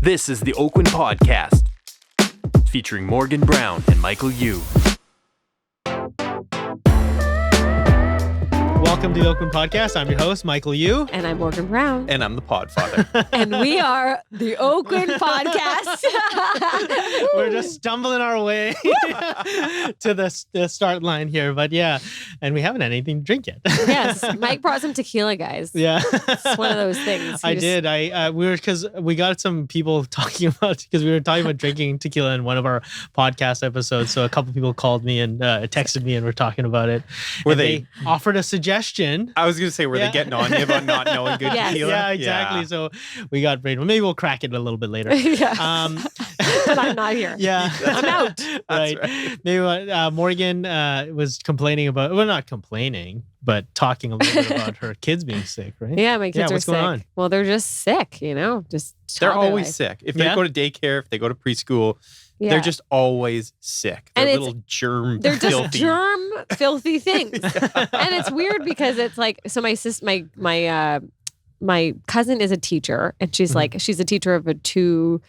This is the Oakwyn Podcast, featuring Morgan Browne and Michael Yu. Welcome to the Oakwyn Podcast. I'm your host, Michael Yu. And I'm Morgan Browne. And I'm the Podfather. And we are the Oakwyn Podcast. We're just stumbling our way to the start line here. But yeah, and we haven't had anything to drink yet. Yes, Mike brought some tequila, guys. Yeah. It's one of those things. Because we got some people talking about, because we were talking about drinking tequila in one of our podcast episodes. So a couple people called me and texted me and we're talking about it. Were and they offered a suggestion. I was going to say, were they getting on you about not knowing good Yes. tequila? Yeah, exactly. Yeah. So we got brain. Well, maybe we'll crack it a little bit later. Yeah. But I'm not here. Yeah. I'm out. Right. Maybe Morgan was complaining about, well, not complaining, but talking a little bit about her kids being sick, right? Yeah, my kids are what's sick. going on? Well, they're just sick, just They're toddler always life. sick. If Yeah? they go to daycare, if they go to preschool, Yeah. they're just always sick. They're And little germ They're just filthy. germ filthy things. And it's weird because it's like, so my cousin is a teacher and she's like, she's a teacher of a two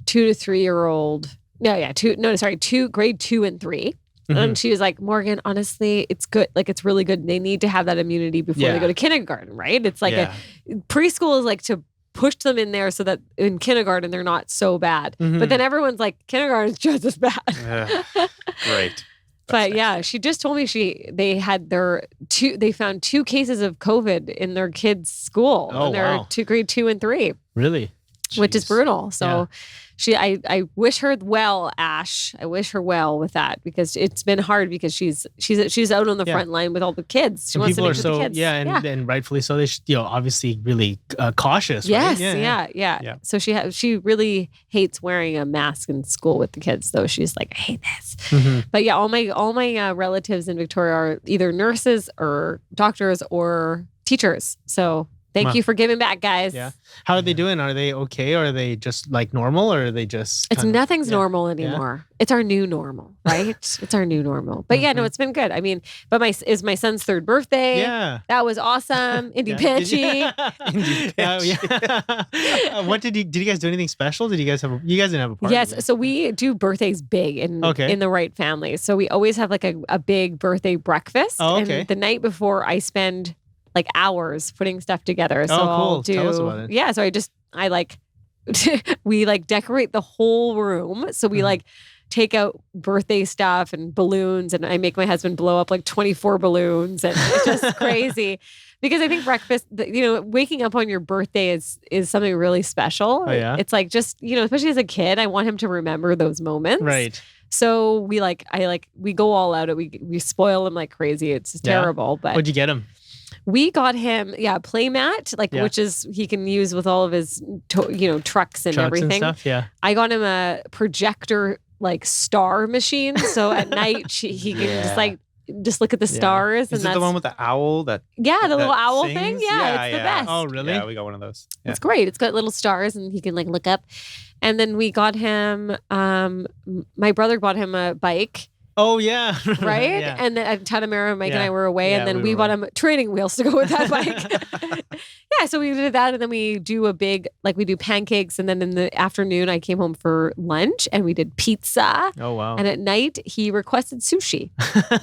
to 3 year old. Grade 2 and 3. And she was like, Morgan, honestly, it's good. Like, it's really good. They need to have that immunity before they go to kindergarten, right? It's like preschool is like to push them in there so that in kindergarten, they're not so bad. But then everyone's like, kindergarten is just as bad. Right. But yeah, she just told me they found 2 cases of COVID in their kids' school. Oh, and they're wow. grade 2 and 3, Really? which is Jeez. brutal. So I wish her well, Ash. I wish her well with that because it's been hard because she's out on the front line with all the kids. She And wants to people make are sure the so, kids. and rightfully so. They should, obviously really cautious, Yes, right? yeah. So she really hates wearing a mask in school with the kids, though. She's like, I hate this. But yeah, all my relatives in Victoria are either nurses or doctors or teachers. So thank you for giving back, guys. Yeah. How are they doing? Are they okay? Or are they just like normal? Or are they just Nothing's normal anymore. It's our new normal, right? It's our new normal. But yeah, no, it's been good. I mean, but is my son's 3rd birthday. Yeah. That was awesome. Indy Pitchy. What did you guys do anything special? You guys didn't have a party? Yes. right? So we do birthdays big in the right family. So we always have like a big birthday breakfast. Oh, okay. And the night before I spend like hours putting stuff together. So cool. I'll Tell us about it. Yeah. So we like decorate the whole room. So we like take out birthday stuff and balloons, and I make my husband blow up like 24 balloons, and it's just crazy. Because I think breakfast, waking up on your birthday is something really special. Oh, yeah? It's like just, especially as a kid, I want him to remember those moments. Right. So we go all out. We spoil him like crazy. It's terrible. But What'd you get him? we got him, play mat, which is he can use with all of his, trucks and everything. And stuff, yeah. I got him a projector, star machine. So at night he can just look at the stars. Is it the one with the owl? The little owl sings? thing. Yeah, it's the best. Oh, really? Yeah, we got one of those. Yeah. It's great. It's got little stars and he can look up. And then we got him, my brother bought him a bike. Oh, yeah. Right? Yeah. And then at Tanamera, Mike and I were away, and then we bought him training wheels to go with that bike. Yeah, so we did that, and then we do we do pancakes, and then in the afternoon, I came home for lunch, and we did pizza. Oh, wow. And at night, he requested sushi.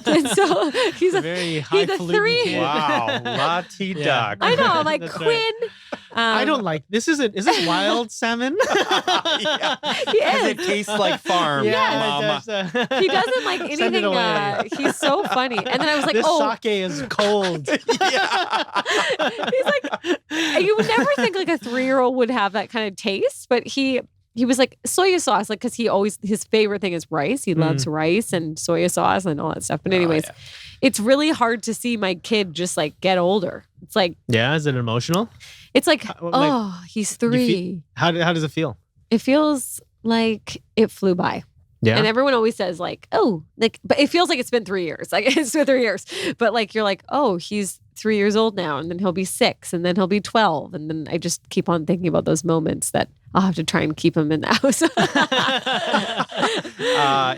And so he's a very he's a highfalutin 3. kid. Wow, Lottie Duck. I know, I'm like, That's Quinn. right. I don't like this. Is it wild salmon? Yeah. He Does is. it taste like farm, Yeah, Mama? it does, He doesn't like Send it anything. away. He's so funny. And then I was like, this oh. sake is cold. Yeah. He's like, you would never think a 3-year-old would have that kind of taste, but he was like soya sauce, because his favorite thing is rice. He loves rice and soya sauce and all that stuff. But anyways, it's really hard to see my kid just get older. It's like, Yeah, is it emotional? it's like, he's 3. How does it feel? It feels like it flew by. Yeah. And everyone always says but it feels like it's been 3 years. It's been 3 years. But you're like, oh, he's 3 years old now, and then he'll be 6, and then he'll be 12. And then I just keep on thinking about those moments that I'll have to try and keep him in the house.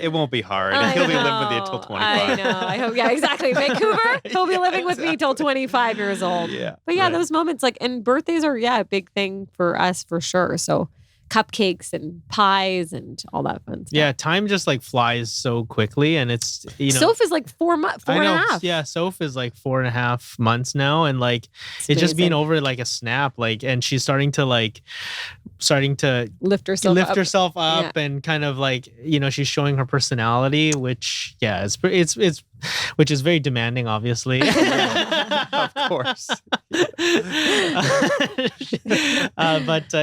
It won't be hard. He'll be living with you until 25. I know. I hope. Yeah, exactly. Vancouver, he'll be living with me till 25 years old. Yeah. But yeah, right. those moments, and birthdays are, a big thing for us for sure. So cupcakes and pies and all that fun stuff. Yeah, time just like flies so quickly, and it's Soph is like 4 months, four I and know. a half. Yeah, Soph is like 4.5 months now, and like it's just been amazing. over like a snap. Like, and she's starting to Lift herself up and kind of like she's showing her personality, which which is very demanding, obviously. Of course.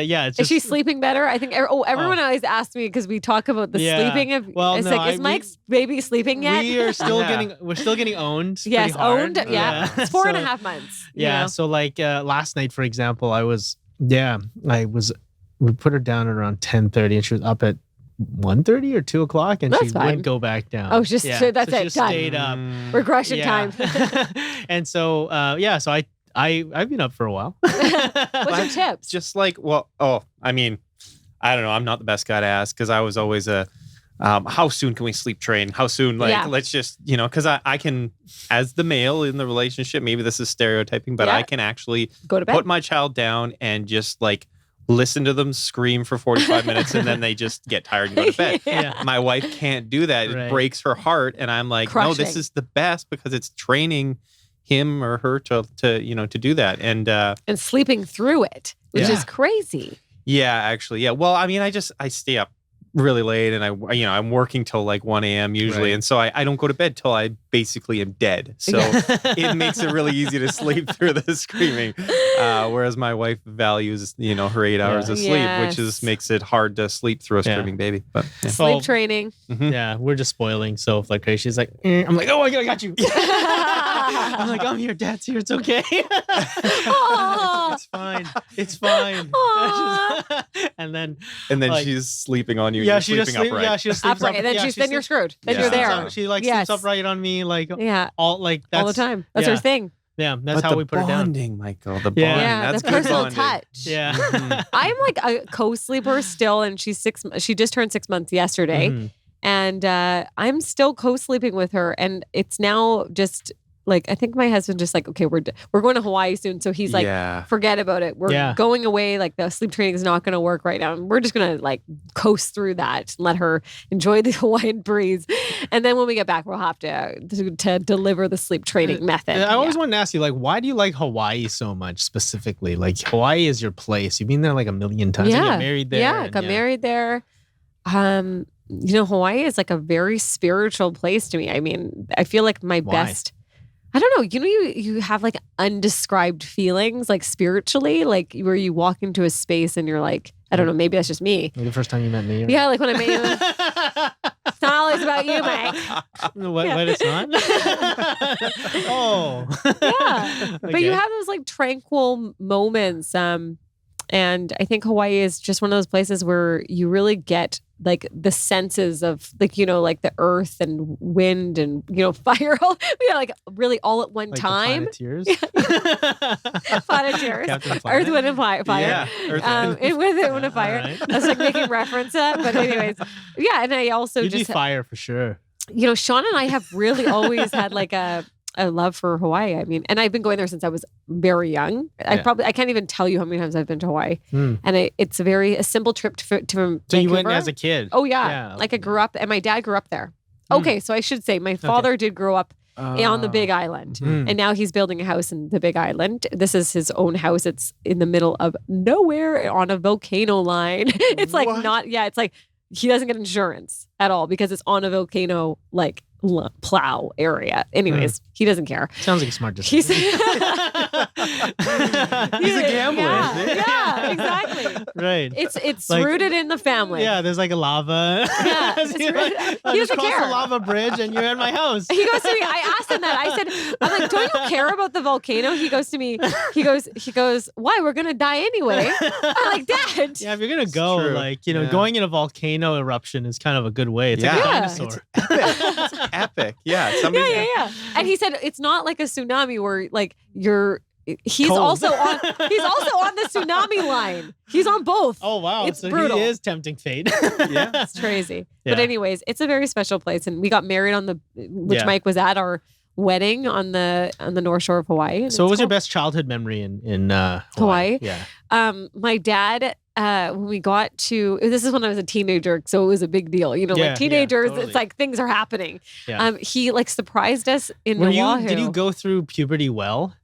Yeah, it's Is just, she sleeping better? I think. Everyone always asks me because we talk about the sleeping. Well, it's no, like, is Mike's baby sleeping yet? We are still Yeah. we're still getting owned. Yes, pretty hard. owned. Yeah, it's 4.5 months. Yeah. So like last night, for example, we put her down at around 10:30, and she was up at 1:30 or 2 o'clock, and That's she fine. wouldn't go back down. Oh, just so that's so she it. just Done. stayed up. Regression time. And so so I've been up for a while. What's your tips? Just like, I mean, I don't know. I'm not the best guy to ask because I was always how soon can we sleep train? How soon? Like, let's just, because I can, as the male in the relationship, maybe this is stereotyping, but I can actually Go to bed. put my child down and just like listen to them scream for 45 minutes and then they just get tired and go to bed. Yeah. My wife can't do that. It Right. breaks her heart. And I'm like, no, Crushing. this is the best because it's training him or her to do that. And sleeping through it, which Yeah. is crazy. yeah, actually, yeah. Well, I mean, I stay up really late and I'm working till like 1 a.m. usually. Right. And so I don't go to bed till I basically am dead. So it makes it really easy to sleep through the screaming. Whereas my wife values, her 8 hours of sleep, which makes it hard to sleep through a screaming baby. But yeah. Sleep training. Yeah, we're just spoiling Soph like crazy. She's like, I'm like, oh, I got you. I'm like, I'm here, Dad's here. It's okay. Aw. It's fine. It's fine. Aw. And then And she's sleeping on you. yeah, You're she just sleeping sleeps. upright. Yeah, she just sleeps Upright. up. And then, then you're screwed. Then Yeah. you're Sleeps there. up- She like Yes. sleeps upright on me, like Yeah. all like that's All the time. That's yeah. her thing. Yeah, that's But how the we put her down. bonding, Michael. The Yeah. bonding. Yeah. That's The good personal bonding. touch. Yeah. Mhm. I'm like a co-sleeper still, and she's she just turned 6 months yesterday. Mhm. And I'm still co-sleeping with her, and it's now just like, I think my husband just like, okay, we're going to Hawaii soon, so he's like, yeah. forget about it. We're going away. Like, the sleep training is not going to work right now. And we're just going to like coast through that and let her enjoy the Hawaiian breeze. And then when we get back, we'll have to deliver the sleep training method. I always wanted to ask you, like, why do you like Hawaii so much specifically? Like, Hawaii is your place. You've been there like a million times. You Yeah. get married there. Yeah, and got married there. Hawaii is like a very spiritual place to me. I mean, I feel like my Why? best. I don't know. You have like undescribed feelings, like spiritually, like where you walk into a space and you're like, I don't know, maybe that's just me. Like the first time you met me. Yeah, like when I met you. It's not always about you, Mike. What it's not? Oh. Yeah. But you have those like tranquil moments. And I think Hawaii is just one of those places where you really get like the senses of like, like the earth and wind and, fire. Like really all at one like time. The Planeteers. Planeteers. Captain Earth, Planet. Wind, and Fire. Yeah. Earth, Wind. And with it, Wind, and Fire. All right. I was like making reference to that. But anyways, yeah. And I also You'd be just, fire for sure. Sean and I have really always had like a love for Hawaii. I mean, and I've been going there since I was very young. I can't even tell you how many times I've been to Hawaii. Hmm. And it's a simple trip to So Vancouver. you went as a kid. Oh yeah. Like I grew up, and my dad grew up there. Okay, so I should say my father did grow up on the Big Island, Hmm. and now he's building a house in the Big Island. This is his own house. It's in the middle of nowhere on a volcano line. It's like What? it's like he doesn't get insurance at all because it's on a volcano like plow area. Anyways, he doesn't care. Sounds like a smart decision. He's He's a gambler. isn't he? Yeah, exactly. Right. It's Like- rooted in the family. Yeah, there's like a lava. Yeah, it's You're really- like, he I just doesn't crossed care. the lava bridge and you're at my house. He goes to me, I asked him that. I said, I'm like, don't you care about the volcano? He goes to me, he goes, why? We're gonna die anyway. I'm like, Dad. Yeah, if you're gonna go, true. like, Yeah. going in a volcano eruption is kind of a good way. It's like a Yeah. dinosaur. It's epic. Yeah. Somebody's Yeah. And he said it's not like a tsunami where like he's Cold. also on the tsunami line. He's on both. Oh wow. It's so brutal. he is tempting fate. Yeah. It's crazy. Yeah. But anyways, it's a very special place, and we got married on which Yeah. Mike was at our wedding on the North Shore of Hawaii. And So what it's was your cool. best childhood memory in Hawaii? Yeah. My dad when we got to, this is when I was a teenager, so it was a big deal. You know, Yeah, like teenagers, totally. it's like things are happening. Yeah. He like surprised us in Did Oahu. you go through puberty well?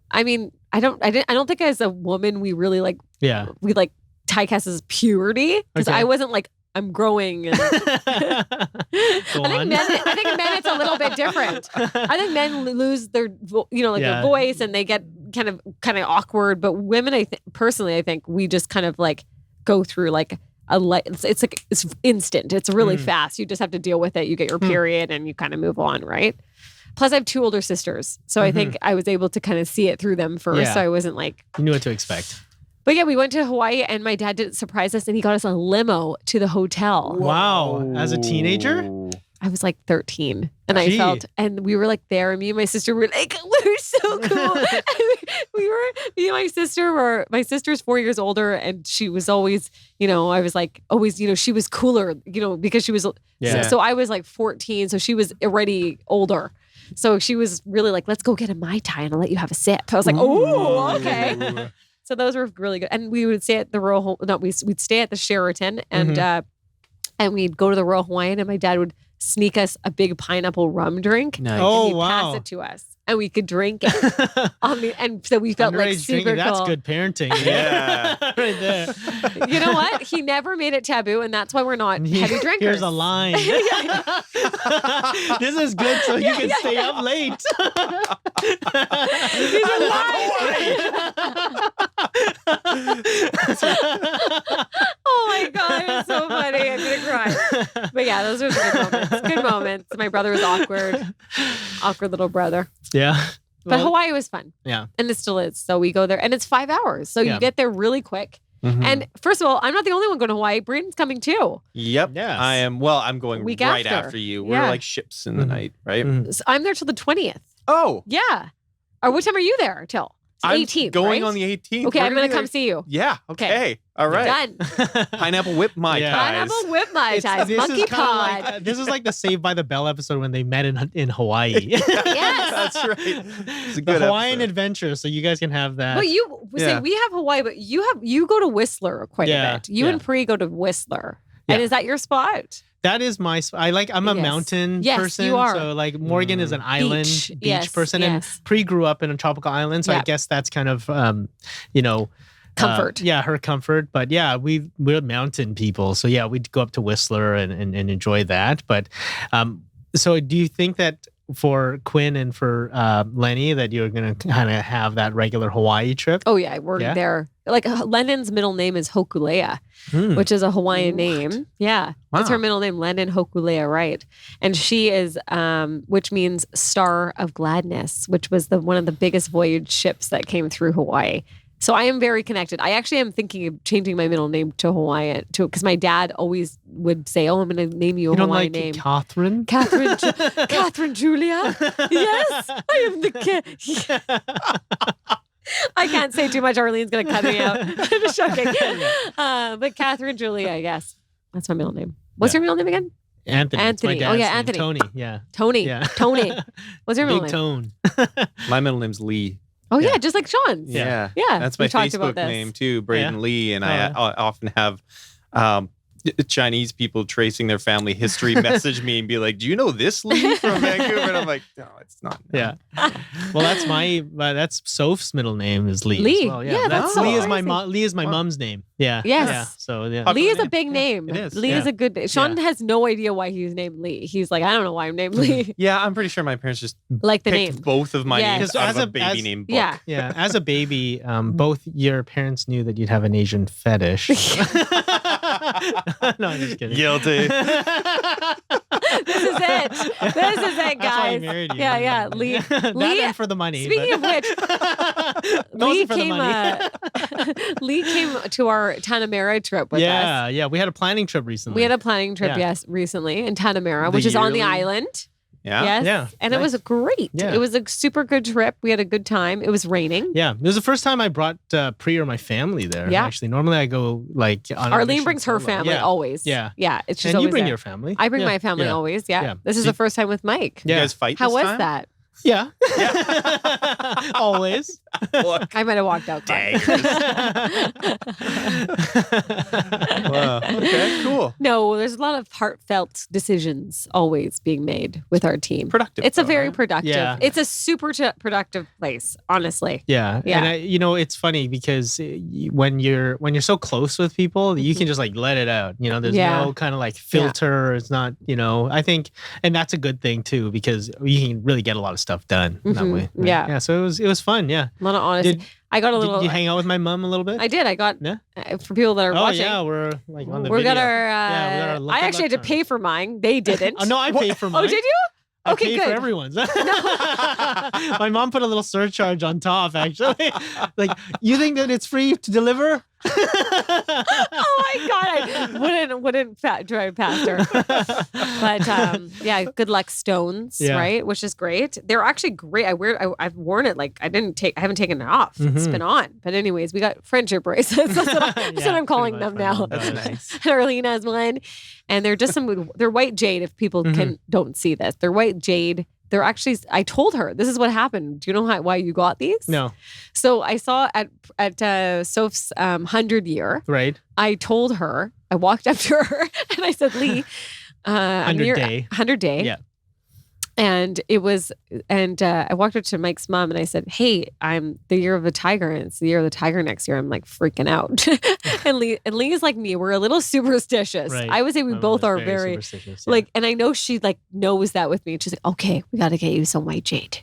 I mean, I don't think as a woman we really like Yeah. we like typecast as puberty because Okay. I wasn't like I'm growing. And I think men it's a little bit different. I think men lose their their voice and they get kind of awkward. But women, I think we just kind of like go through like it's instant. It's really fast. You just have to deal with it. You get your period and you kind of move on, right? Plus, I have 2 older sisters, so I think I was able to kind of see it through them first. Yeah. So I wasn't like You knew what to expect. But yeah, we went to Hawaii and my dad did surprise us and he got us a limo to the hotel. Wow. As a teenager? I was like 13 and Gee. I felt, and we were like there and me and my sister were like, we're so cool. And me and my sister's 4 years older and she was always, I was like, always, she was cooler, because she was, so I was like 14. So she was already older. So she was really like, let's go get a Mai Tai and I'll let you have a sip. I was like, oh, okay. So those were really good. And we would stay at the we'd stay at the Sheraton and we'd go to the Royal Hawaiian and my dad would sneak us a big pineapple rum drink. Nice. Oh, and he'd wow. pass it to us and we could drink it. And so we felt like Underage super drinking, cool. that's good parenting. Yeah. Right there. You know what? He never made it taboo and that's why we're not heavy drinkers. Here's a line. This is good so you can stay up late. He's a liar. Oh my God, it was so funny. I'm gonna cry. But yeah, those were good moments. Good moments. My brother was awkward little brother. Yeah. But Hawaii was fun. Yeah. And it still is. So we go there and it's 5 hours. So you get there really quick. And first of all, I'm not the only one going to Hawaii. Braden's coming too. Yep. Yes. I am. Well, I'm going Week right after. after you. Yeah. We're like ships in the night, right? So I'm there till the 20th. Oh, Yeah. Or what time are you there till? I'm 18th, going right? on the 18th. Okay, We're I'm going to be come there. see you. Yeah. Okay. All right. Done. Pineapple whip Mai Yeah. Tais. Pineapple whip Mai Tais. This Monkey is kinda pod. like, this is like the Saved by the Bell episode when they met in Hawaii. Yes. That's right. It's a The good Hawaiian episode. Adventure, so you guys can have that. Well, you say Yeah. we have Hawaii, but you go to Whistler quite a bit. You and Pri go to Whistler. And Yeah. is that your spot? That is my. I'm a Yes. mountain Yes, person. you are. So like Morgan is an island beach Yes, person, yes. and Pre grew up in a tropical island, so I Yep. guess that's kind of Comfort. Yeah, her comfort. But yeah, we're mountain people, so yeah, we'd go up to Whistler and enjoy that. But so do you think that for Quinn and for Lenny that you're gonna kind of have that regular Hawaii trip? Oh yeah, we're Yeah? there. Like Lennon's middle name is Hokulea, Hmm. which is a Hawaiian name. Yeah, that's her Wow. middle name, Lennon Hokulea, right? And she is, which means Star of Gladness, which was one of the biggest voyage ships that came through Hawaii. So I am very connected. I actually am thinking of changing my middle name to Hawaiian too, because my dad always would say, "Oh, I'm going to name you a You don't Hawaiian like name." Catherine? Catherine Julia. Yes, I am the kid. I can't say too much. Arlene's going to cut me out. I'm just joking. But Catherine Julia, yes. That's my middle name. What's your middle name again? Anthony. It's my Anthony. Oh, yeah, dad's name. Anthony. Tony. Yeah. Tony. Yeah. Tony. What's your middle Big name? Tone. My middle name's Lee. Oh, yeah, Yeah. just like Sean's. Yeah. Yeah. That's my we talked about Facebook this. name too, Braden Yeah? Lee, and Oh, I yeah. often have Chinese people tracing their family history message me and be like, "Do you know this Lee from Vancouver?" And I'm like, "No, it's not." Yeah. Well, that's Soph's middle name is Lee. Lee. As well. Yeah, that's so Lee is my crazy. Lee is my mom's name. Yeah. Yes. Yeah. So yeah. Popular Lee is a name. big name. it is, Lee is yeah. a good name. Sean has no idea why he's named Lee. He's like, I don't know why I'm named Lee. Yeah, I'm pretty sure my parents just Like the picked name. boes of my Yes. names Because out as of a- a baby as- name book. Yeah. Yeah. As a baby, both your parents knew that you'd have an Asian fetish. No, I'm just kidding. Guilty. This is it. This is it, That's why I guys. married you. Yeah. Lee. That Lee. and for the money. Speaking of which, Mostly Lee for the came. money. Lee came to our Tanamera trip with us. Yeah. We had a planning trip recently. We had a planning trip, Yeah. yes, recently in Tanamera, The which is on the yearly- island. Yeah. Yes. Yeah, And it was great. Yeah. It was a super good trip. We had a good time. It was raining. Yeah, it was the first time I brought Pri or my family there. Yeah. Actually, normally I go like on a Arlene mission brings her solo. family Yeah. always. Yeah. Yeah. She's And you always bring there. your family. I bring Yeah. my family Yeah. always. Yeah. Yeah. This is See- the first time with Mike. You Yeah. guys fight How this was time? that? Yeah. Yeah. Always. Look. I might have walked out crying. Wow. Okay, cool. No, there's a lot of heartfelt decisions always being made with our team. Productive. It's a though, very right? productive. Yeah. It's a super productive place, honestly. Yeah. Yeah. And it's funny because when you're so close with people, you can just like let it out. There's Yeah. no kind of like filter. It's not, I think, and that's a good thing too, because you can really get a lot of stuff done that way. Right? Yeah. Yeah. So it was fun. Yeah. A lot of honesty. I got a little. Did you hang out with my mom a little bit? I did. I got Yeah. For people that are Oh watching. yeah, we're like on the We video. got our. Yeah, we got our look I at actually had to that pay for mine. They didn't. Oh no, I paid for mine. Oh, did you? I Okay, paid good. for everyone's. My mom put a little surcharge on top, actually. Like, you think that it's free to deliver? Oh my god! I wouldn't drive past her. But yeah, good luck stones, Yeah. right? Which is great. They're actually great. I've worn it like I haven't taken it off. It's been on. But anyways, we got friendship bracelets. That's what I'm calling them now. That's nice. Arlene has one, and they're just they're white jade. If people don't see this, they're white jade. They're actually. I told her this is what happened. Do you know why you got these? No. So I saw at Soph's 100 year. Right. I told her. I walked up to her and I said, "Lee, 100 day. 100 day." Yeah. And it was, I walked up to Mike's mom and I said, "Hey, I'm the year of the tiger, and it's the year of the tiger next year." I'm like freaking out. and Lee is like me. We're a little superstitious. Right. I would say we My mom both is are very very superstitious, yeah. like, and I know she like knows that with me. She's like, "Okay, we got to get you some white jade.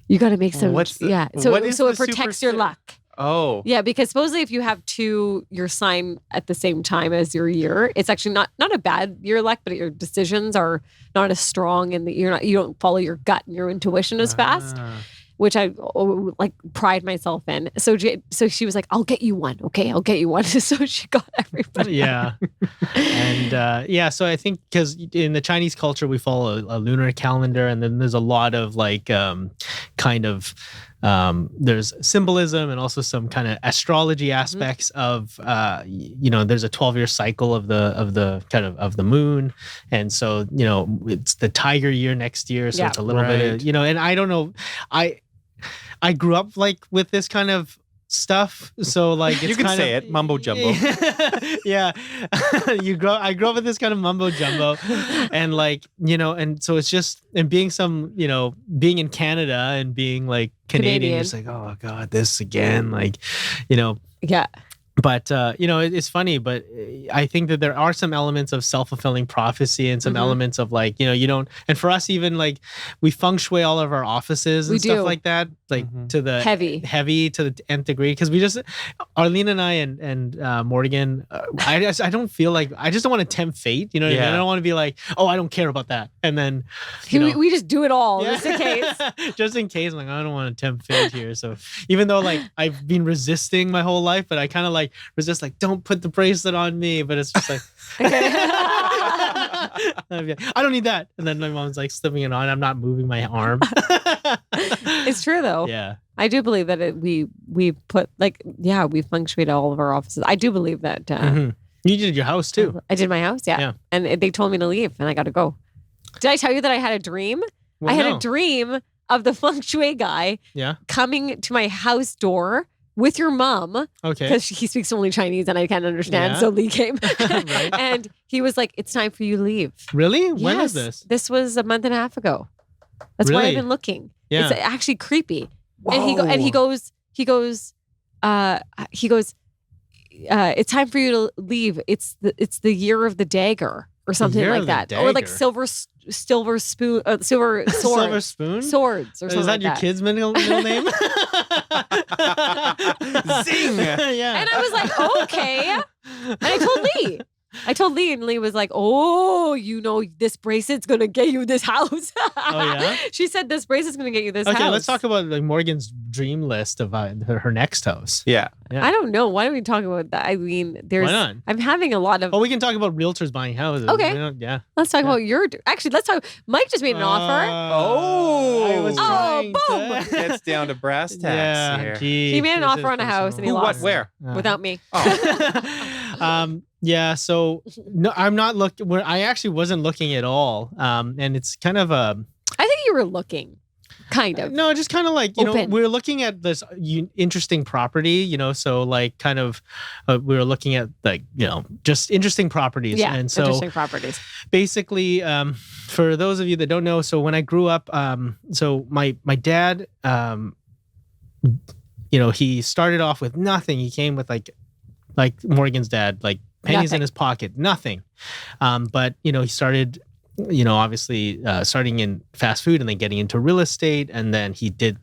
You got to make some." What's the- yeah. So what is so the it protects your supersti- luck. Oh. Yeah, because supposedly if you have your sign at the same time as your year, it's actually not a bad year luck, but your decisions are not as strong, and you don't follow your gut and your intuition as fast, which I like pride myself in. So she was like, "I'll get you one, okay? I'll get you one." So she got everybody. Yeah. And so I think because in the Chinese culture, we follow a lunar calendar, and then there's a lot of like kind of there's symbolism and also some kind of astrology aspects of there's a 12-year cycle of the moon, and so it's the tiger year next year, so Yeah. it's a little bit of, and I don't know, I grew up like with this kind of stuff, so like it's You can kind say of, it, mumbo jumbo. Yeah. I grew up with this kind of mumbo jumbo, and like and so it's just, and being being in Canada and being like Canadian. It's like, oh god, this again, like Yeah. But it's funny, but I think that there are some elements of self-fulfilling prophecy and some elements of like, you don't, and for us even like we feng shui all of our offices and We stuff do. like that, like to the heavy to the nth degree, because we just, Arlene and I and Morgan, I don't feel like, I just don't want to tempt fate, you know what I mean? I don't want to be like, oh, I don't care about that, and then We just do it all just in case. just in case, like I don't want to tempt fate here. So even though like I've been resisting my whole life, but I kind of like resist, like don't put the bracelet on me, but it's just like I don't need that, and then my mom's like slipping it on, I'm not moving my arm. It's true though. Yeah, I do believe that we put we feng shuied all of our offices. I do believe that. You did your house too. I did my house, yeah. And they told me to leave, and I got to go. Did I tell you that I had a dream? Well, I had no. a dream of the feng shui guy coming to my house door with your mom, Okay. because he speaks only Chinese and I can't understand. Yeah. So Lee came, Right. and he was like, "It's time for you to leave." Really? When was Yes. this? This was a month and a half ago. That's why Really? I've been looking. Yeah. It's actually creepy. Whoa. And he goes, "It's time for you to leave. It's the year of the dagger or something year like of the that, or like dagger. silver spoon, silver sword, Silver spoon? swords, or something Is that like your that." kid's middle name? Zing! Yeah. And I was like, "Okay." And I told Lee, and Lee was like, "Oh, this bracelet's gonna get you this house." Oh, yeah? She said this bracelet's gonna get you this house. Okay, let's talk about like Morgan's dream list of her next house. Yeah. Yeah. I don't know. Why are we talking about that? I mean, Why not? I'm having a lot of. Oh, we can talk about realtors buying houses. Okay. Yeah. Let's talk about actually, let's talk. Mike just made an offer. I was Oh, trying boom. to- Gets down to brass tacks Yeah, here. geez, He made an this offer is on a house and he personal. Who, what, lost. where? Without me. Oh. Yeah, so no, I'm not looking. I actually wasn't looking at all. And it's kind of a. I think you were looking. Kind of. No, just kind of like, Open. we were looking at this interesting property, so like kind of we were looking at like, just interesting properties. Yeah, and so interesting properties. basically, for those of you that don't know, so when I grew up, so my dad, he started off with nothing. He came with like Morgan's dad, like pennies in his pocket, nothing. But he started, obviously starting in fast food and then getting into real estate, and then he did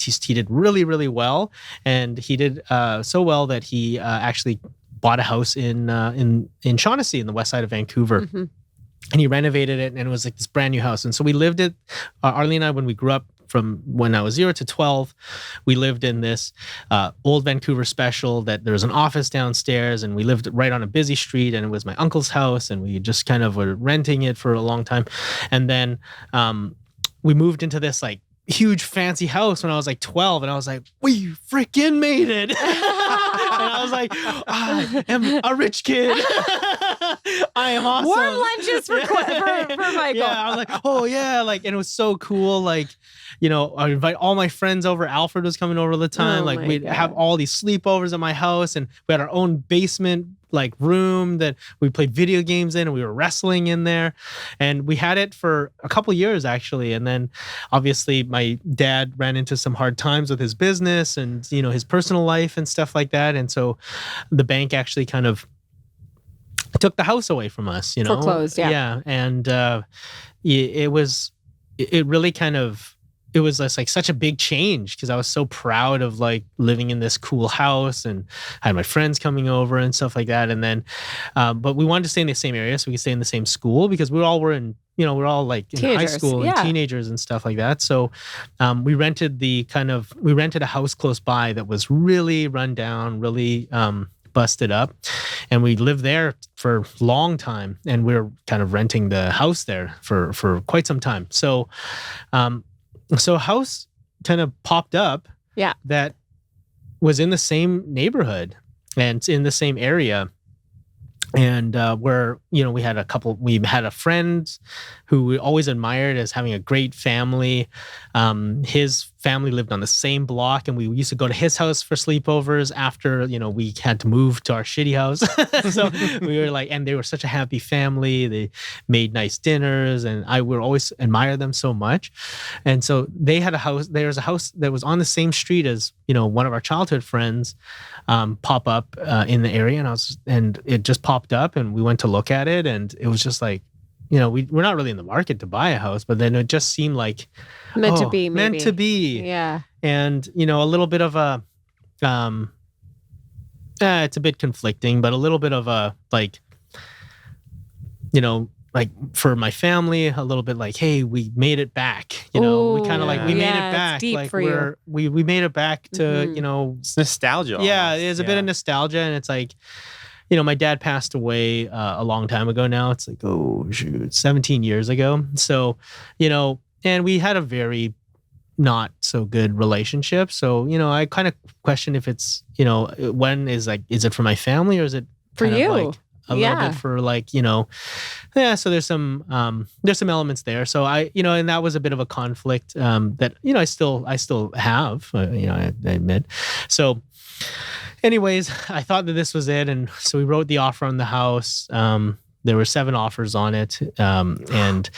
really, really well, and he did so well that he actually bought a house in Shaughnessy in the west side of Vancouver. Mm-hmm. And he renovated it, and it was like this brand new house. And so we lived it, Arlene and I, when we grew up, from when I was 0 to 12, we lived in this old Vancouver special that there was an office downstairs, and we lived right on a busy street, and it was my uncle's house, and we just kind of were renting it for a long time. And then we moved into this like huge fancy house when I was like 12, and I was like, we freaking made it. And I was like, I am a rich kid. I am awesome. Warm lunches for Michael. Yeah, I was like, oh yeah, like, and it was so cool. Like, I invite all my friends over. Alfred was coming over all the time. Oh like, my we'd God. have all these sleepovers at my house, and we had our own basement like room that we played video games in, and we were wrestling in there. And we had it for a couple years actually. And then obviously my dad ran into some hard times with his business and his personal life and stuff like that. And so the bank actually kind of took the house away from us, Foreclosed, yeah. Yeah. And it really kind of, it was just like such a big change, because I was so proud of like living in this cool house, and I had my friends coming over and stuff like that. And then, but we wanted to stay in the same area so we could stay in the same school, because we all were in, we're all like in high school and teenagers and stuff like that. So we rented a house close by that was really run down, really busted up, and we lived there for a long time, and we were kind of renting the house there for quite some time. So a house kind of popped up that was in the same neighborhood and in the same area. And where, we had a friend who we always admired as having a great family. His family lived on the same block, and we used to go to his house for sleepovers after, we had to move to our shitty house. So we were like, and they were such a happy family. They made nice dinners, and I would always admire them so much. And so they had a house. There was a house that was on the same street as, one of our childhood friends pop up in the area, and it just popped up, and we went to look at it, and it was just like, we're not really in the market to buy a house, but then it just seemed like meant to be. Yeah. And, a little bit of a, it's a bit conflicting, but a little bit of a, like, like for my family, a little bit like, hey, we made it back. We kind of like, we made it back. It's deep like for we made it back to, It's nostalgia. Yeah, almost. there's a bit of nostalgia, and it's like, my dad passed away a long time ago now. It's like, 17 years ago. So, and we had a very not so good relationship. So, I kind of question if it's, when is it for my family, or is it For kind you? of like a little bit for like, so there's some elements there. So I, and that was a bit of a conflict that, I still have, I admit. So anyways, I thought that this was it. And so we wrote the offer on the house. There were 7 offers on it. And,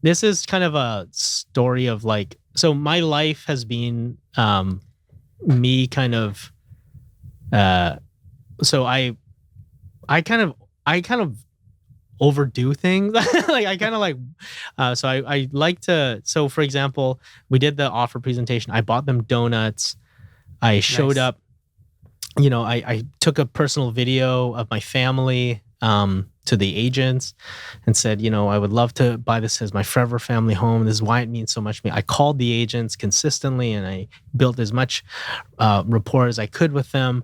this is kind of a story of like, so my life has been me kind of, so I kind of overdo things. Like I kind of like, so I like to, so for example, we did the offer presentation. I bought them donuts. I showed up, I took a personal video of my family to the agents and said, I would love to buy this as my forever family home. This is why it means so much to me. I called the agents consistently, and I built as much rapport as I could with them.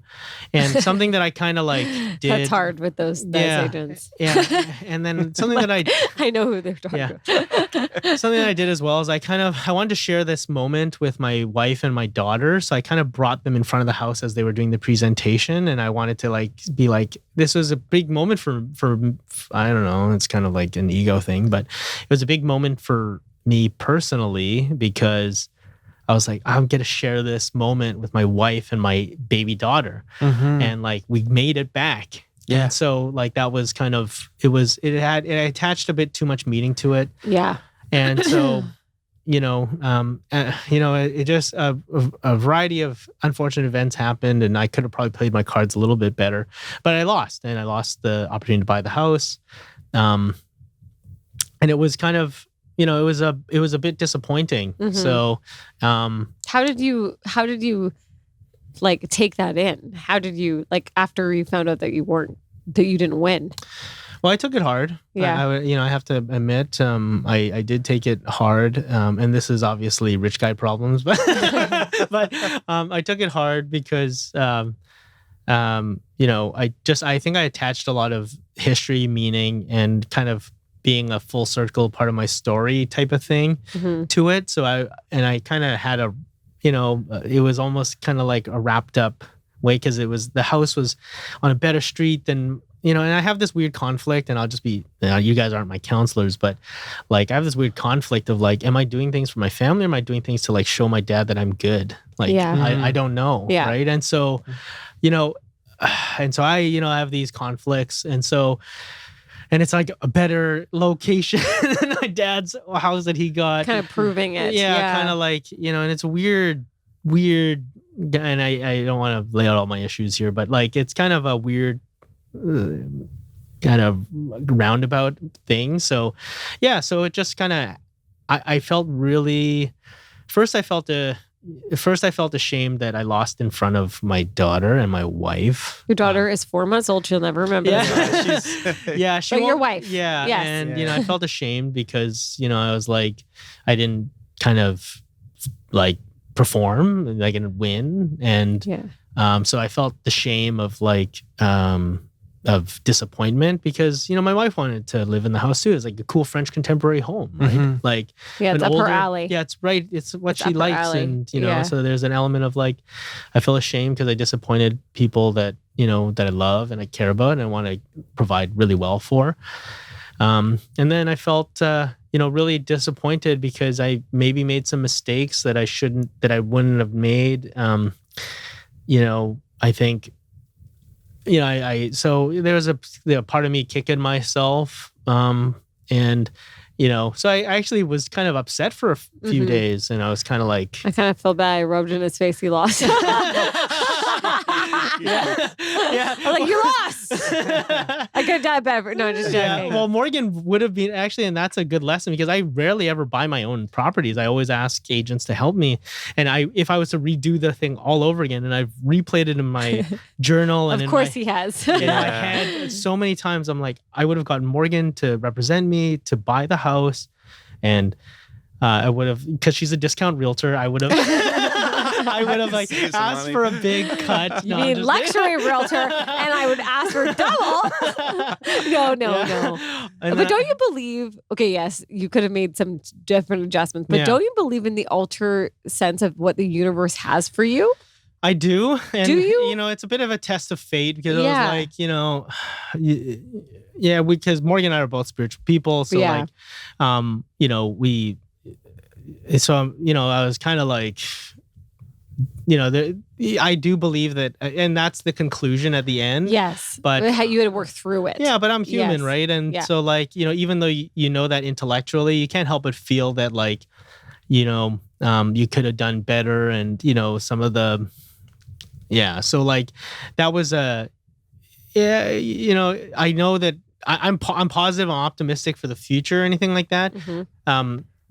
And something that I kind of like did. That's hard with those agents. Yeah. And then something that I know who they're talking about. Something that I did as well is I wanted to share this moment with my wife and my daughter. So I kind of brought them in front of the house as they were doing the presentation. And I wanted to like be like, this was a big moment for I don't know, it's kind of like an ego thing, but it was a big moment for me personally because I was like, I'm gonna share this moment with my wife and my baby daughter, and like we made it back. Yeah. And so like that was kind of it attached a bit too much meaning to it. Yeah. And so it just a variety of unfortunate events happened, and I could have probably played my cards a little bit better, but I lost the opportunity to buy the house. And it was kind of, it was a bit disappointing. So, how did you like take that in? How did you like after you found out that you didn't win? Well, I took it hard. Yeah. I have to admit, I did take it hard. And this is obviously rich guy problems, but I took it hard because, I think I attached a lot of history, meaning, and kind of being a full circle part of my story type of thing to it. So I kind of had it was almost kind of like a wrapped up way because the house was on a better street than, and I have this weird conflict, and I'll just be, you guys aren't my counselors, but like I have this weird conflict of like, am I doing things for my family or am I doing things to like show my dad that I'm good? Like, I don't know. Yeah. Right. And so, I have these conflicts. And so, and it's like a better location than my dad's house that he got. Kind of proving it. Yeah. Kind of like, and it's weird, and I don't want to lay out all my issues here, but like, it's kind of a weird, kind of roundabout thing. So it just kind of, I felt really, first I felt ashamed that I lost in front of my daughter and my wife. Your daughter is 4 months old. She'll never remember. Yeah, but your wife. Yeah. Yes. And, I felt ashamed because, I was like, I didn't kind of like perform, like, and win. And so I felt the shame of like, of disappointment because my wife wanted to live in the house too. It's like a cool French contemporary home, right? Like it's up her alley. Yeah, it's right. It's what she up her likes, alley. and so there's an element of like I feel ashamed because I disappointed people that that I love and I care about and I want to provide really well for. And then I felt really disappointed because I maybe made some mistakes that I wouldn't have made. I think. So there was a part of me kicking myself, and so I actually was kind of upset for a few days, and I was kind of like, I kind of feel bad. I rubbed in his face. He lost. yeah. I'm like, you lost. I could die better. No, just joking. Yeah. Well, Morgan would have been actually, and that's a good lesson because I rarely ever buy my own properties. I always ask agents to help me. And if I was to redo the thing all over again, and I've replayed it in my journal. And of course he has. In my head, so many times I'm like, I would have gotten Morgan to represent me, to buy the house. And I would have, because she's a discount realtor, I would have like asked for a big cut. You mean luxury realtor, and I would ask for double. No. But don't you believe? Okay, yes, you could have made some different adjustments, but don't you believe in the alter sense of what the universe has for you? I do. And, do you? It's a bit of a test of fate because I was like, because Morgan and I are both spiritual people, so I was kind of like. I do believe that, and that's the conclusion at the end. Yes, but how you had to work through it. Yeah, but I'm human, right? And so, like, even though you know that intellectually, you can't help but feel that, like, you could have done better, and some of the, So like, that was I know that I'm positive, I'm optimistic for the future, or anything like that.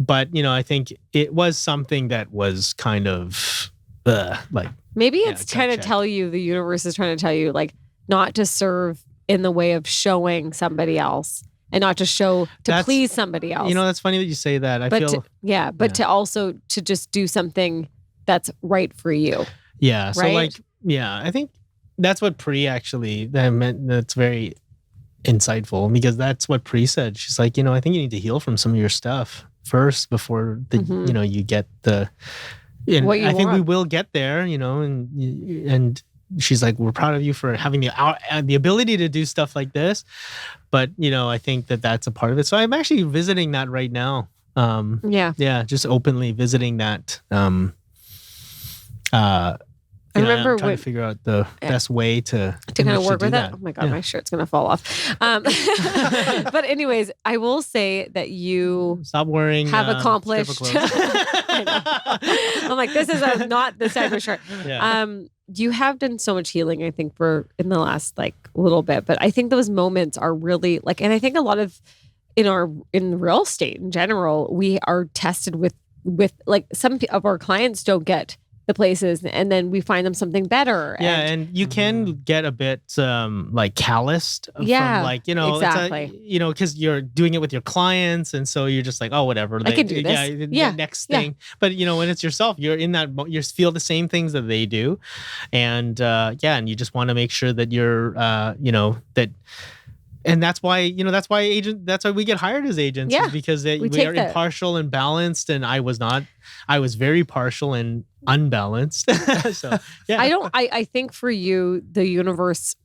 But I think it was something that was kind of. Like maybe it's trying to tell you, the universe is trying to tell you, like, not to serve in the way of showing somebody else and not to please somebody else. That's funny that you say that. To also to just do something that's right for you. Yeah. So right? I think that's what Pri actually, that meant, that's very insightful because that's what Pri said. She's like, I think you need to heal from some of your stuff first before you get the. And I think we will get there, and she's like, we're proud of you for having the ability to do stuff like this. But, I think that's a part of it. So I'm actually visiting that right now. Yeah, just openly visiting that. I remember trying to figure out the best way to kind of work with that. it. Oh my God, my shirt's going to fall off. But anyways, I will say that you stop wearing have accomplished. I'm like, this is not the type of shirt. Yeah. You have done so much healing, I think, in the last little bit. But I think those moments are really and I think a lot of in real estate in general, we are tested with some of our clients don't get the places, and then we find them something better. Yeah, and you can get a bit calloused from exactly. Because you're doing it with your clients, and so you're just like, oh, whatever. I can do this. The next thing. But when it's yourself, you're in that you feel the same things that they do, and and you just want to make sure that you're that. And that's why we get hired as agents, is because we are impartial and balanced. And I was very partial and unbalanced. So yeah, I think for you, the universe,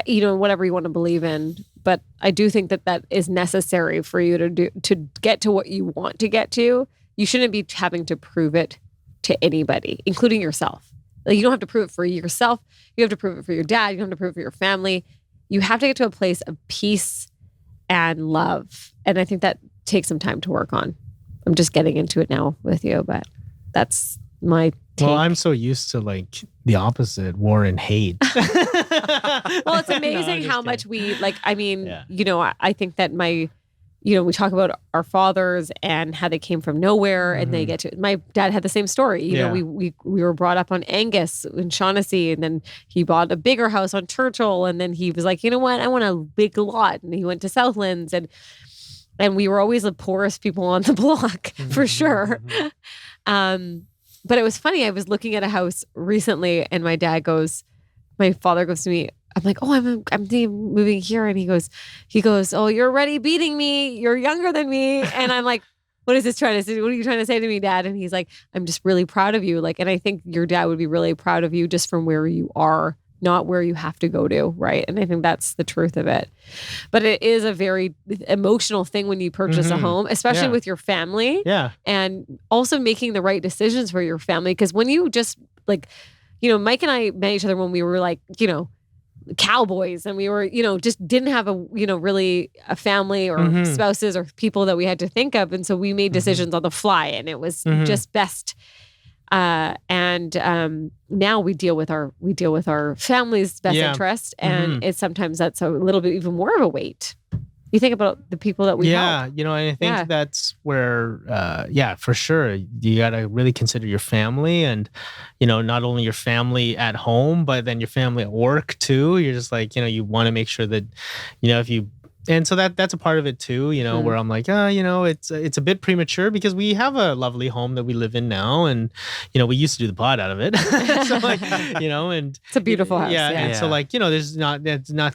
whatever you want to believe in, but I do think that is necessary for you to get to what you want to get to. You shouldn't be having to prove it to anybody, including yourself. You don't have to prove it for yourself. You have to prove it for your dad. You don't have to prove it for your family. You have to get to a place of peace and love. And I think that takes some time to work on. I'm just getting into it now with you, but that's my take. Well, I'm so used to the opposite, war and hate. Well, it's amazing how much we I think that we talk about our fathers and how they came from nowhere and they get to. My dad had the same story. You know, we were brought up on Angus in Shaughnessy, and then he bought a bigger house on Churchill, and then he was like, you know what, I want a big lot, and he went to Southlands, and we were always the poorest people on the block for sure. But it was funny. I was looking at a house recently, and my father goes to me. I'm like, oh, I'm moving here. And he goes, oh, you're already beating me. You're younger than me. And I'm like, what is this trying to say? What are you trying to say to me, Dad? And he's like, I'm just really proud of you. And I think your dad would be really proud of you just from where you are, not where you have to go to. Right. And I think that's the truth of it. But it is a very emotional thing when you purchase a home, especially with your family. Yeah. And also making the right decisions for your family. Because when you just Mike and I met each other when we were cowboys, and we were, just didn't have really a family or spouses or people that we had to think of. And so we made decisions on the fly, and it was just best. And now we deal with our family's best interest. And it's sometimes that's a little bit even more of a weight. You think about the people that we help. And I think that's where, for sure, you got to really consider your family, and, not only your family at home, but then your family at work too. You're just you want to make sure that, and so that's a part of it too, where I'm like, it's a bit premature because we have a lovely home that we live in now, and we used to do the pod out of it. So and it's a beautiful house. Yeah. And so there's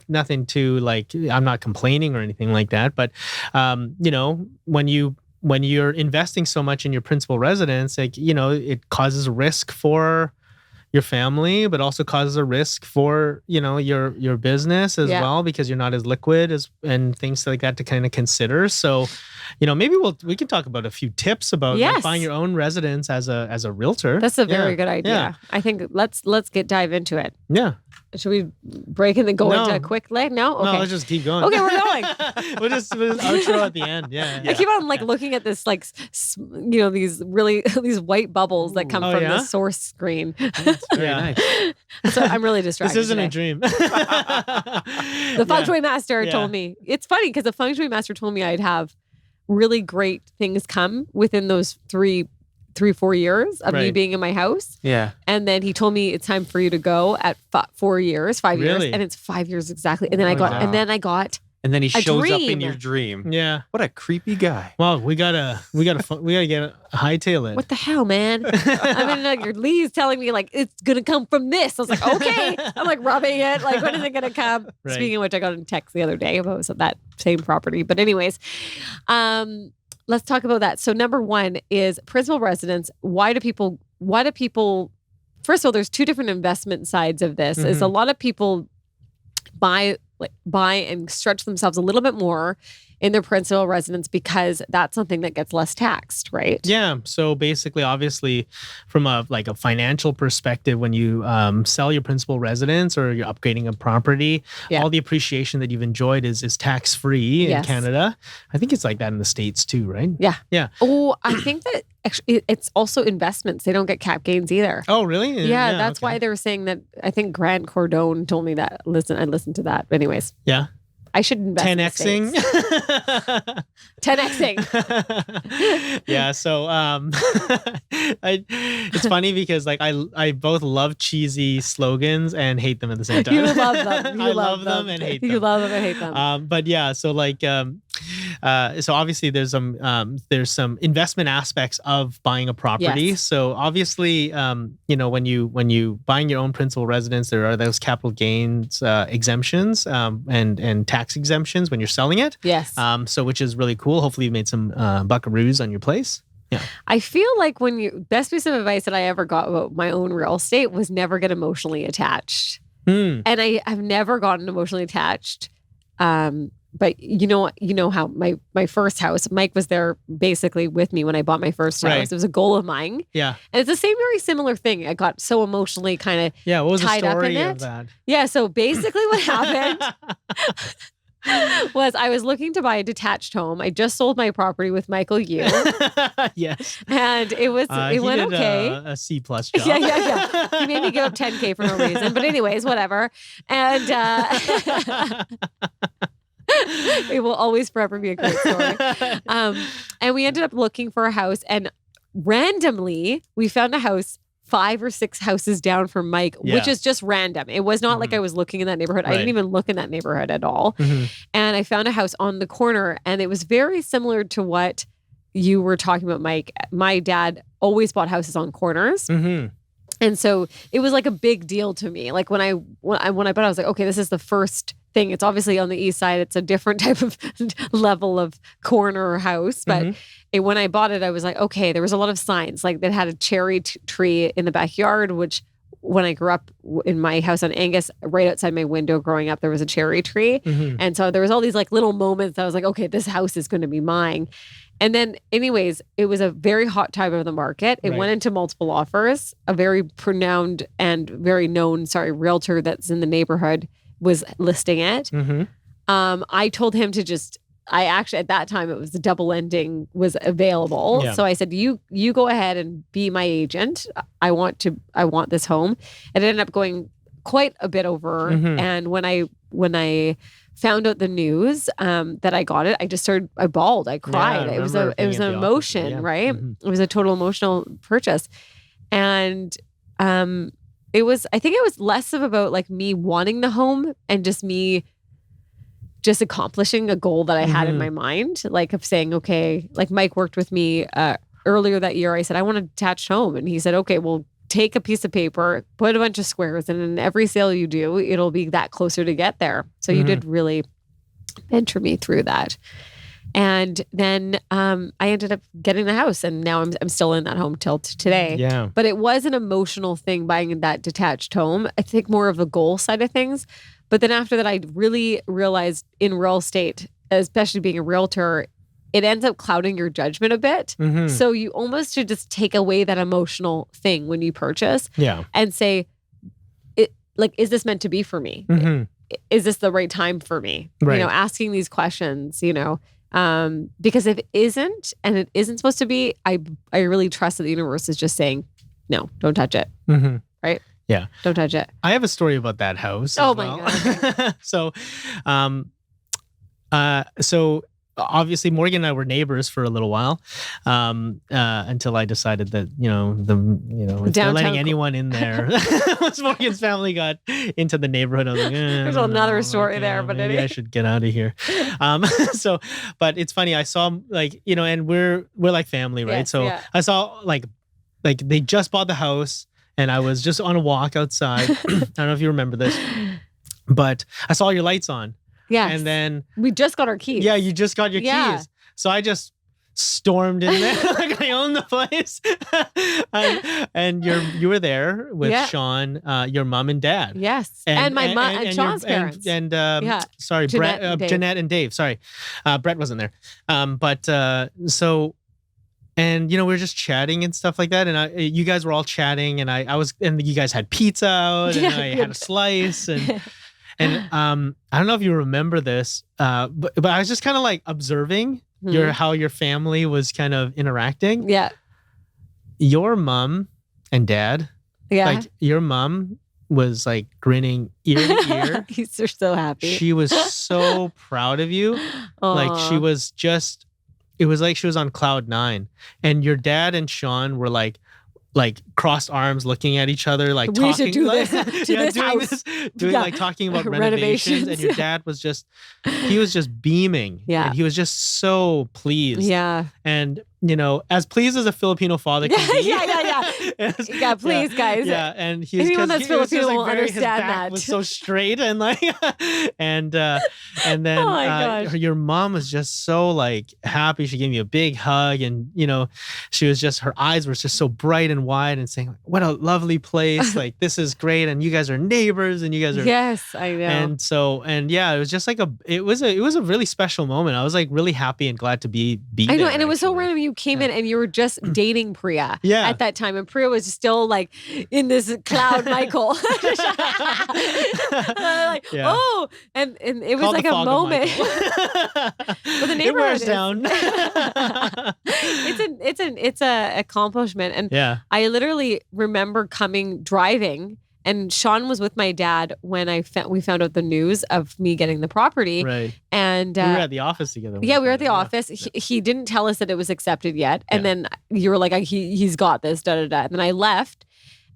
nothing to I'm not complaining or anything like that, but when you're investing so much in your principal residence, it causes risk for your family, but also causes a risk for your business as well, because you're not as liquid and things like that to kind of consider. So maybe we can talk about a few tips about buying your own residence as a realtor. That's a very good idea. Yeah. I think let's dive into it. Yeah. Should we break and then go into a quick leg? No? Okay. No, let's just keep going. Okay, we're going. we'll just outro at the end. Yeah. I keep on looking at this these white bubbles that come from the source screen. That's very nice. So I'm really distracted. This isn't a dream. The feng shui master told me. It's funny because the feng shui master told me I'd have really great things come within those 3-4 years of me being in my house. Yeah. And then he told me it's time for you to go at 5 years. And it's 5 years exactly. And then and then he shows up in your dream. Yeah. What a creepy guy. Well, we gotta hightail it. What the hell, man? I mean, your Lee's telling me it's gonna come from this. I was like, okay. I'm rubbing it. When is it gonna come? Right. Speaking of which, I got a text the other day about that same property. But anyways, let's talk about that. So number one is principal residence. Why do people, first of all, there's two different investment sides of this. Is a lot of people buy buy and stretch themselves a little bit more in their principal residence because that's something that gets less taxed, right? Yeah. So basically, obviously, from a financial perspective, when you sell your principal residence or you're upgrading a property, all the appreciation that you've enjoyed is tax free in Canada. I think it's like that in the States too, right? Yeah. Yeah. Oh, I think that actually it's also investments. They don't get cap gains either. Oh, really? Yeah, that's why they were saying that. I think Grant Cardone told me that. Listen, I listened to that. But anyways. Yeah. I should invest 10xing. 10xing. Yeah. So it's funny because like I both love cheesy slogans and hate them at the same time. You love them. I love them and hate them. You love them and hate them. But yeah, so like so obviously there's some investment aspects of buying a property. Yes. So obviously when you buying your own principal residence, there are those capital gains exemptions and tax exemptions when you're selling it. Yes. So which is really cool. Hopefully you made some buckaroos on your place. Yeah. I feel like best piece of advice that I ever got about my own real estate was never get emotionally attached. And I've never gotten emotionally attached. But you know how my first house, Mike was there basically with me when I bought my first house. Right. It was a goal of mine. Yeah. And it's the same very similar thing. I got so emotionally kind of what was tied the up in story it. of that? Yeah. So basically what happened was I was looking to buy a detached home. I just sold my property with Michael Yu. Yes. And it went okay. A C+ job. Yeah. He made me give up $10,000 for no reason. But anyways, whatever. And it will always forever be a great story. And we ended up looking for a house, and randomly we found a house 5 or 6 houses down from Mike, which is just random. It was not like I was looking in that neighborhood. I didn't even look in that neighborhood at all. And I found a house on the corner, and it was very similar to what you were talking about, Mike. My dad always bought houses on corners. And so it was like a big deal to me. Like when I bought it, I was like, okay, this is the first thing. It's obviously on the east side. It's a different type of level of corner house. But when I bought it, I was like, okay, there was a lot of signs. Like that had a cherry tree in the backyard, which when I grew up in my house on Angus, right outside my window growing up, there was a cherry tree. And so there was all these like little moments that I was like, okay, this house is going to be mine. And then anyways, it was a very hot time of the market. It went into multiple offers. A very renowned and very known, realtor that's in the neighborhood was listing it. I told him to I actually, at that time, it was the double ending was available. Yeah. So I said, you go ahead and be my agent. I want this home. And it ended up going quite a bit over. And when I found out the news that I got it, I bawled. I cried. It was an emotion, right? It was a total emotional purchase. And I think it was less of about like me wanting the home and just me just accomplishing a goal that I had in my mind, like of saying, okay, like Mike worked with me earlier that year. I said, I want a detached home. And he said, okay, well, take a piece of paper, put a bunch of squares, and in every sale you do, it'll be that closer to get there. So you did really mentor me through that. And then I ended up getting the house, and now I'm still in that home till today. Yeah. But it was an emotional thing buying that detached home. I think more of a goal side of things. But then after that, I really realized in real estate, especially being a realtor, it ends up clouding your judgment a bit. So you almost should just take away that emotional thing when you purchase and say, is this meant to be for me? Is this the right time for me? Right. Asking these questions, because if it isn't, and it isn't supposed to be, I really trust that the universe is just saying, no, don't touch it. Right? Yeah. Don't touch it. I have a story about that house. Oh my God. So obviously Morgan and I were neighbors for a little while, until I decided that, if they're letting anyone in there. Once Morgan's family got into the neighborhood, I was like, there's another story there, but maybe I should get out of here. But it's funny. I saw and we're like family, right? Yes, I saw like they just bought the house. And I was just on a walk outside. I don't know if you remember this, but I saw your lights on. Yeah. And then we just got our keys. Yeah, you just got your keys. So I just stormed in there like I own the place. And you were there with Sean, your mom and dad. Yes, and my mom and Sean's parents. Sorry, Jeanette and Dave. Sorry, Brett wasn't there. And we were just chatting and stuff like that, and you guys were all chatting, and and you guys had pizza out, and I had a slice, and I don't know if you remember this, but I was just kind of like observing how your family was kind of interacting. Yeah, your mom and dad. Yeah, like your mom was like grinning ear to ear. He's so happy. She was so proud of you. Like she was just. It was like she was on cloud 9, and your dad and Sean were like crossed arms, looking at each other, like we talking. Should do this to this house. Like talking about renovations. And your dad was just beaming. Yeah, and he was just so pleased. Yeah, and as pleased as a Filipino father can be. Yeah, please, guys. Yeah, and anyone that's Filipino will understand his back that. Was so straight and like, and then your mom was just so like happy. She gave me a big hug, and she was just, her eyes were just so bright and wide, and saying, "What a lovely place! Like this is great, and you guys are neighbors, and you guys are." Yes, I know. And it was just like it was a really special moment. I was like really happy and glad to be I know, there, and it was so random. You came in and you were just dating Priya at that time, and Priya was still like in this cloud, Michael. Oh, and it was like a moment. But the neighborhood it wears down. It's a accomplishment, and I literally remember driving. And Sean was with my dad when we found out the news of me getting the property. Right. And we were at the office together. Yeah, we were at the office. He didn't tell us that it was accepted yet. And then you were like, he's got this, da da da. And then I left,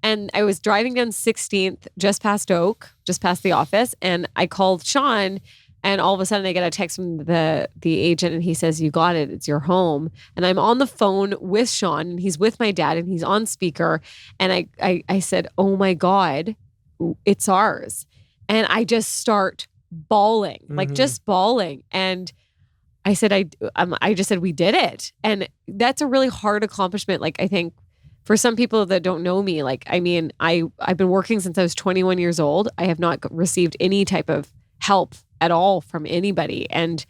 and I was driving down 16th, just past Oak, just past the office. And I called Sean, and all of a sudden I get a text from the agent, and he says, "You got it. It's your home." And I'm on the phone with Sean, and he's with my dad, and he's on speaker. And I said, "Oh my God, it's ours." And I just start bawling, like just bawling. And I said, I just said, "We did it." And that's a really hard accomplishment. Like, I think for some people that don't know me, like, I mean, I've been working since I was 21 years old. I have not received any type of help at all from anybody. And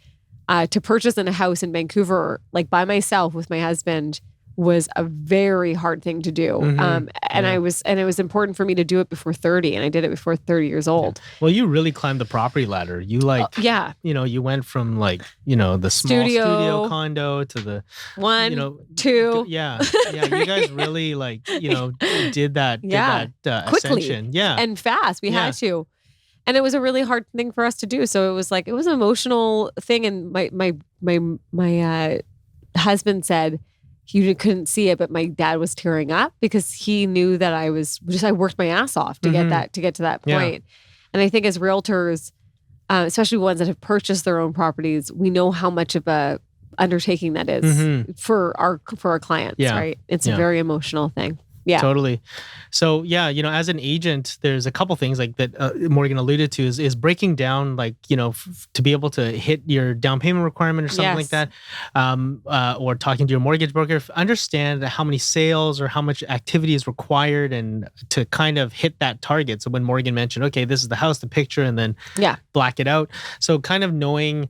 to purchase in a house in Vancouver, like by myself with my husband, was a very hard thing to do. And it was important for me to do it before 30, and I did it before 30 years old. Yeah. Well, you really climbed the property ladder. You you went from like, the small studio condo to the 1, 2. Yeah. You guys really like, did that quickly ascension. Yeah. And fast. We had to. And it was a really hard thing for us to do. So it was an emotional thing. And my husband said, you couldn't see it, but my dad was tearing up because he knew that I worked my ass off to get to that point. And I think as realtors, especially ones that have purchased their own properties, we know how much of a undertaking that is for our clients, right? It's a very emotional thing. Yeah, totally. So as an agent, there's a couple things like that Morgan alluded to is breaking down, like, to be able to hit your down payment requirement or something like that, or talking to your mortgage broker, understand how many sales or how much activity is required, and to kind of hit that target. So when Morgan mentioned, okay, this is the house, the picture, and then black it out. So kind of knowing.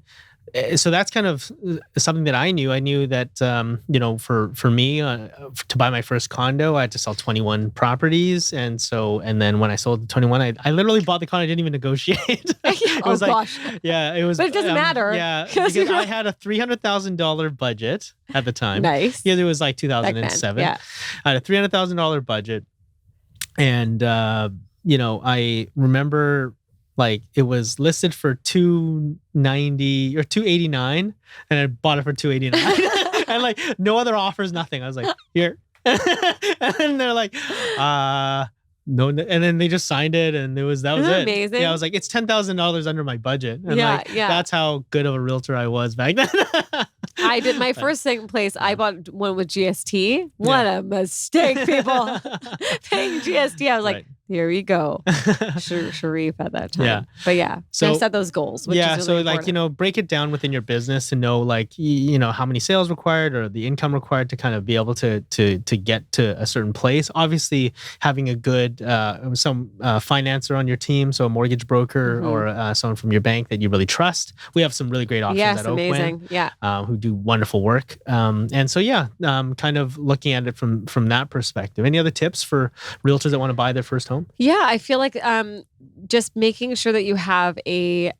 So that's kind of something that I knew. I knew that, for me, to buy my first condo, I had to sell 21 properties. And then when I sold the 21, I literally bought the condo. I didn't even negotiate. It was gosh. Yeah, it was. But it doesn't matter. Yeah, because I had a $300,000 budget at the time. Nice. Yeah, it was like 2007. I had a $300,000 budget. And, I remember... like it was listed for $290 or $289, and I bought it for $289, and like no other offers, nothing. I was like, here, and they're like, no, and then they just signed it, and that was it. Amazing. Yeah, I was like, it's $10,000 under my budget, and that's how good of a realtor I was back then. I did my first second place. I bought one with GST. What a mistake, people! Paying GST, I was like, Here we go. Sharif at that time. Yeah. But yeah, so set those goals. Which yeah. is really so like, important. break it down within your business to know like, how many sales required or the income required to kind of be able to get to a certain place. Obviously having a good, some financer on your team. So a mortgage broker or someone from your bank that you really trust. We have some really great options at Oakwyn. Amazing. Yeah. Who do wonderful work. And so, kind of looking at it from that perspective. Any other tips for realtors that want to buy their first home? Yeah, I feel like just making sure that you have a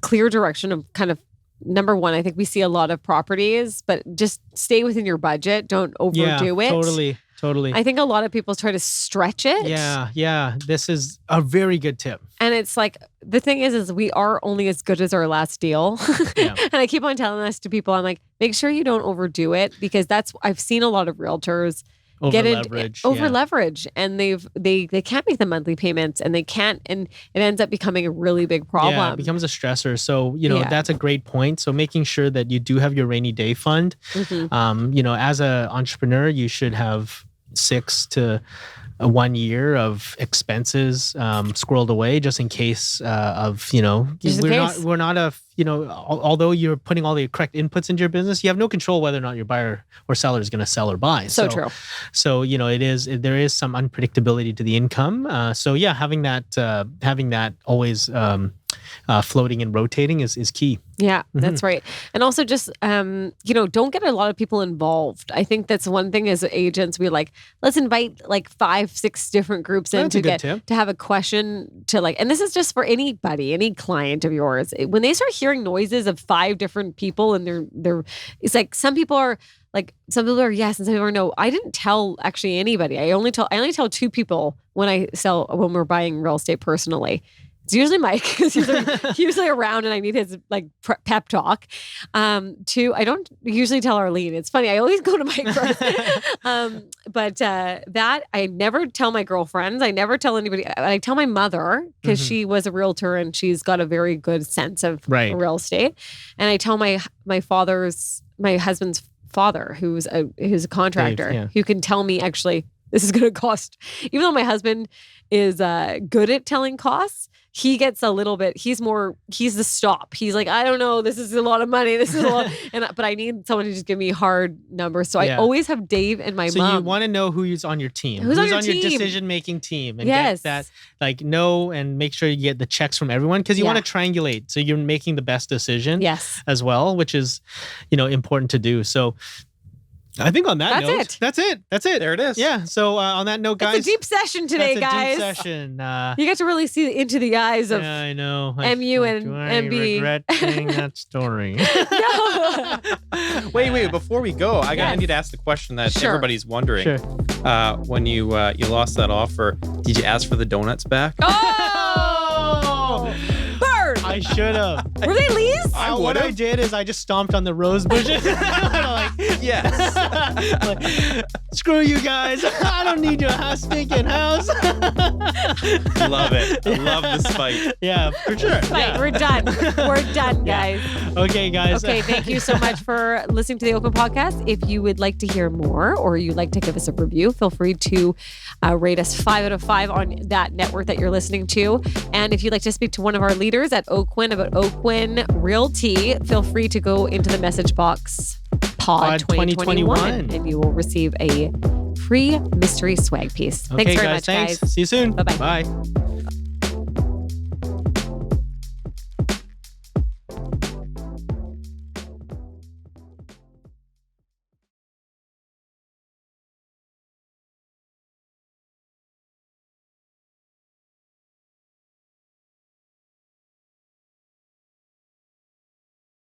clear direction of kind of number one. I think we see a lot of properties, but just stay within your budget. Don't overdo it. Totally. I think a lot of people try to stretch it. Yeah. This is a very good tip. And it's like, the thing is we are only as good as our last deal. Yeah. And I keep on telling this to people. I'm like, make sure you don't overdo it, because I've seen a lot of realtors over leverage, and they can't make the monthly payments, and they can't, and it ends up becoming a really big problem. Yeah, it becomes a stressor. So, that's a great point. So making sure that you do have your rainy day fund. As an entrepreneur, you should have 6 to 1 year of expenses squirreled away just in case although you're putting all the correct inputs into your business, you have no control whether or not your buyer or seller is going to sell or buy. So true. So, there is some unpredictability to the income. Having that always floating and rotating is key. Yeah, that's right. And also just, don't get a lot of people involved. I think that's one thing as agents, let's invite like 5-6 different groups in to have a question to and this is just for anybody, any client of yours. When they start hearing noises of 5 different people and it's like some people are yes and some people are no. I didn't tell actually anybody. I only tell 2 people when we're buying real estate personally. It's usually Mike, because he's usually around and I need his pep talk. 2, I don't usually tell Arlene. It's funny. I always go to Mike first. But that I never tell my girlfriends. I never tell anybody. I tell my mother, because she was a realtor and she's got a very good sense of real estate. And I tell my husband's father, who's a contractor, Dave, who can tell me actually this is going to cost. Even though my husband is good at telling costs, he gets a little bit, he's the stop. He's like, I don't know, this is a lot of money. This is a lot. But I need someone to just give me hard numbers. So I always have Dave and my mom. So you want to know who's on your team. Who's on your decision-making team. And get that, know and make sure you get the checks from everyone, because you want to triangulate. So you're making the best decision as well, which is, important to do. So I think on that note, that's it. There it is. Yeah. So on that note, guys, it's a deep session today, guys. Deep session. You get to really see into the eyes of I know. MU and MB. Regret saying that story. Wait. Before we go, I need to ask the question that everybody's wondering. Sure. When you lost that offer, did you ask for the donuts back? Oh! Bird! I should have. Were they Lee's? What I did is I just stomped on the rose bushes. Yes. Screw you guys. I don't need your stinking house. Love it. I love the spite. Yeah, for sure. Right, we're done. We're done, guys. Okay, guys. Okay, thank you so much for listening to the Oakwyn podcast. If you would like to hear more or you'd like to give us a review, feel free to rate us 5 out of 5 on that network that you're listening to. And if you'd like to speak to one of our leaders at Oakwyn about Oakwyn Realty, feel free to go into the message box pod 2021 and you will receive a free mystery swag piece. Thanks very much, guys. See you soon. Bye-bye. Bye.